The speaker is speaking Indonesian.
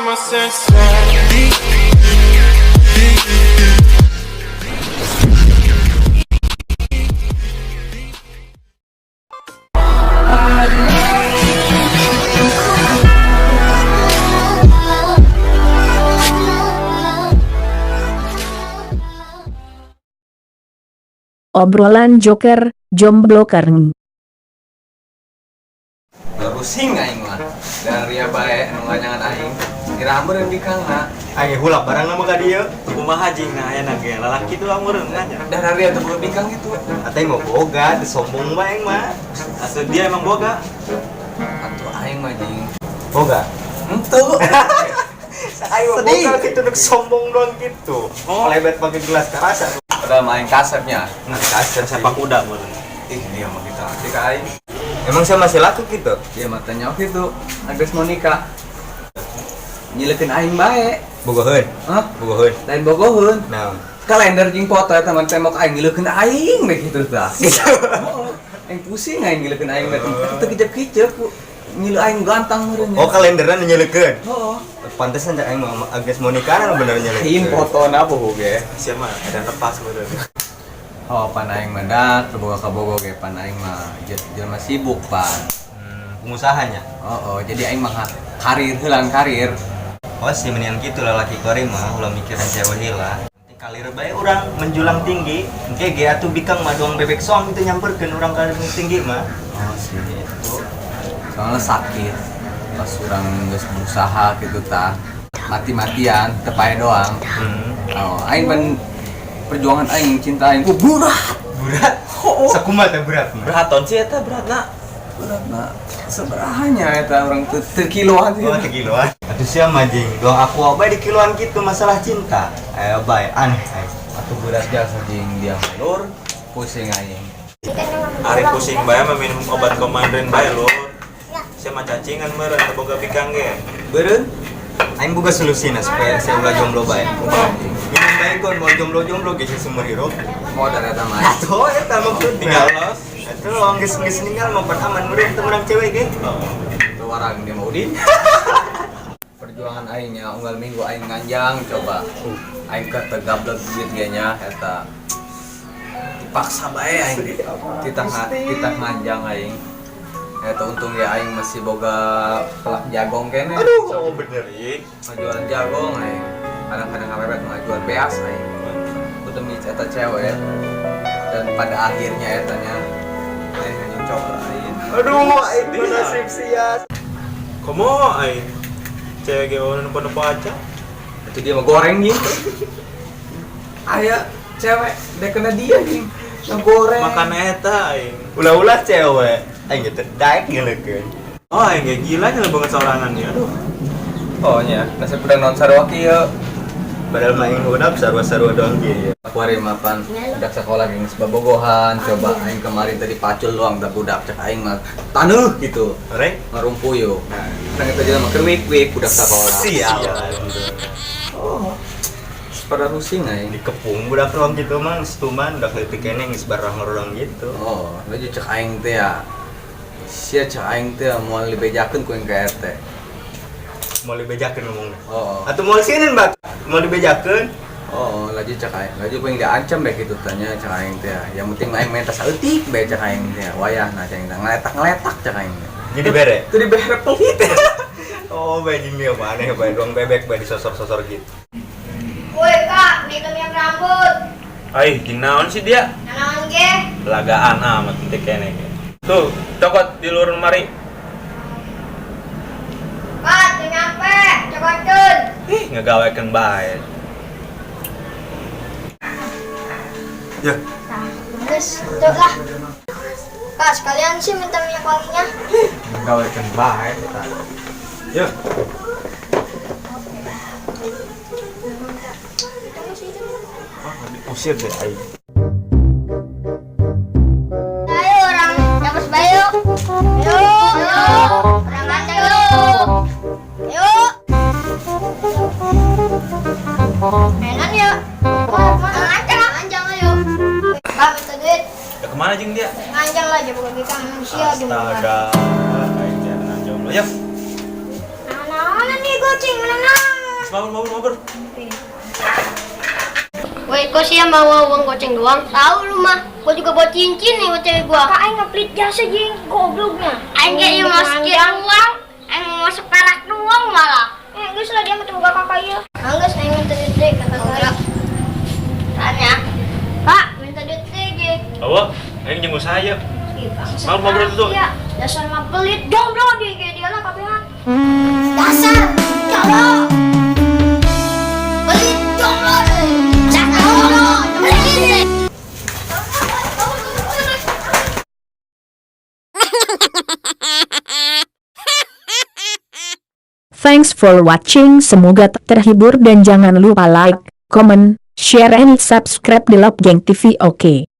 my senses. Obrolan Joker, jomblo kareng. Pusing aing mah. Dan ria bae anu nganyangan aing. Kira meureun bikangna. Aing hulak barang nama ka dieu. Kumaha jeung na aya ge lalaki tuh meureun nganya. Dan ria teu boga bikang itu. Ateng mau boga, teu sombong bae aing mah. Asup dia emang boga. Atuh aing mah jeung Boga. henteu. Aing mah boga kitu nuk sombong doang gitu. Oh. Lebet pakai gelas karasa. Padahal main kasarnya. Kasar Sepak kuda meureun. Ih, dia mah kita ngasih ka aing. Emang saya masih laku gitu? Dia mah teh nyawa kitu. Agnes Monica. Nyileukeun aing bae. Bogoheun. Hah? Bogoheun. Lain bogoheun. Nah. Kalender jeung foto eta mah tembok aing nyileukeun aing we kitu tah. Heeh. Aing pusing aing nyileukeun aing teh. Teu kicep-kicep ku. Nyileu aing gantang meureun. Oh, kalenderan nyeleukeun. Heeh. Pantesan cak aing mah Agnes Monica anu bener nyeleukeun. Aing fotona boga. Sia mah ada lepas meureun. Oh, pan aing mah dak boga kabogo ge pan aing mah jelema sibuk pan. Pengusahanya. Oh, jadi aing mah karir heulang karir. Oh, sih mendingan gitu lalaki kori mah ulah mikirin cewek heula. Penting kalir bae urang menjulang tinggi. Engke ge atuh bikang mah doang bebek soang itu nyamperkeun urang kalir tinggi mah. Oh, sih itu. Soalnya sakit. Pas urang geus berusaha gitu tah. Mati-matian teu pae doang. Oh, aing pan perjuangan aing cinta aing berat. Berat. Oh. Sakumaha teh berat mah. Berat ton sih eta beratna. Beratna seberahanya eta urang teu kiloan sih. Oh, kiloan. Atuh sia mah jeung doang aku bae di kiloan kitu masalah cinta. Ayo bae aneh aing. Atuh berat jasa jeung dia lur pusing aing. Ari pusing bae mah minum obat komandrin bae lur. Sia mah cacingan meureun teu boga bikang ge. Beureun Aing boga solusina supaya saya ulah jomblo bae. Minum bae kon mau jomblo-jomblo ge seumur hirup. modal eta mah. Atuh eta maksudnya. Tinggal los. Atuh geus ninggal mah pan aman meureun teu menang cewek ge. Teu warang dia mau Udin. Perjuangan aingnya unggal minggu aing nganjang coba. Aing ke tegablek duit ge nya eta. Dipaksa bae aing kita nganjang aing. Eta untung ya aing masih boga pelak jagong kene. Aduh, bener ieu. Ngajual jagong aing. Kadang-kadang ngapepet ngajual beas aing. Demi eta cewek. Dan pada akhirnya etanya aing hanya coba aing. Aduh, aing nasib sia. Komo aing. Cewek ge ono nopo aja. Itu dia mah goreng gitu. Aya cewek dek kena dia nih ngegoreng. Makan eta aing. Ulah-ulah cewek. Aing teh daek ngeleukeun. Oh, aing ge gila nya banget sorangan ya. Aduh. Oh nya, nasib pedang non sarua kieu. Padahal mah aing hodap sarua-sarua doang kieu. Aku hari mapan budak sekolah geus sebabogohan, coba aing kemarin tadi pacul doang da budak cek aing mah taneuh gitu. Rek. Ngarumpuyo. Nah, eta jelema keur wik-wik budak sekolah. Sial. Oh. Pada rusing aing. Dikepung budak doang gitu mah setuman udah leutik keneh geus barang-barang gitu. Oh, laju cek aing teh ya. Sia cek aing teh moal dibejakeun ku aing ka RT. Mau dibejakeun ngomongna. Oh. Atuh moal sieun Mbak. Mau dibejakeun. Oh, laju cek aing. Laju pengen diancam bae kitu tanya cek aing teh. Yang penting aing minta saeutik bae cek aing teh. Wayahna cek aing teh ngeletak cek aing teh. Jadi bere. Teu dibere pelit. Oh, bae jeung dia mah aneh bae doang bebek bae disosor-sosor gitu. Woi kak, nikam yang rambut. Ai, jeung naon sih dia? Naon ge? Lagaan amat teu kene ge. Tuh, cokot di luar lemari. Kak, teu nyampe, cobakeun. Ih, ngagawekeun bae. Ya, Nah, geus, tuh lah. Kak, sekalian sih minta minyak wanginya. Gawekeun bae eta. ya. Usir deh aing. Ayo orang nyapes bayu. Ayo, orang ngajak yuk. Ayo. Enan ya. Nganjang ayo. Kak, minta duit. Ya kemana jeung dia? Nganjang lah, jago kita manusia. Astaga. Aing dia nang jomblo. Yuk. Nah, nih gue goceng menang. Mabar. Woi, kok sih mau uang goceng doang? Tahu lu mah, gua juga bawa cincin nih buat cewek gua. Kak, aing ngepelit jasa jing, gobloknya. Aing kayak mau sekian uang, aing mau seperak doang malah. Geus lah dia ketemu kakak ya. Geus aing minta duit deh kata kakak. Tanya, Kak, minta duit deh, Ge. Awak, aing jeung saya. Mabar tuh. Iya, dasar mah pelit, goblok dia kayak dia lah kabehan. Dasar cowok. Pelit goblok. Thanks for watching, semoga terhibur dan jangan lupa like, comment, share and subscribe di Lopjeng TV. Oke.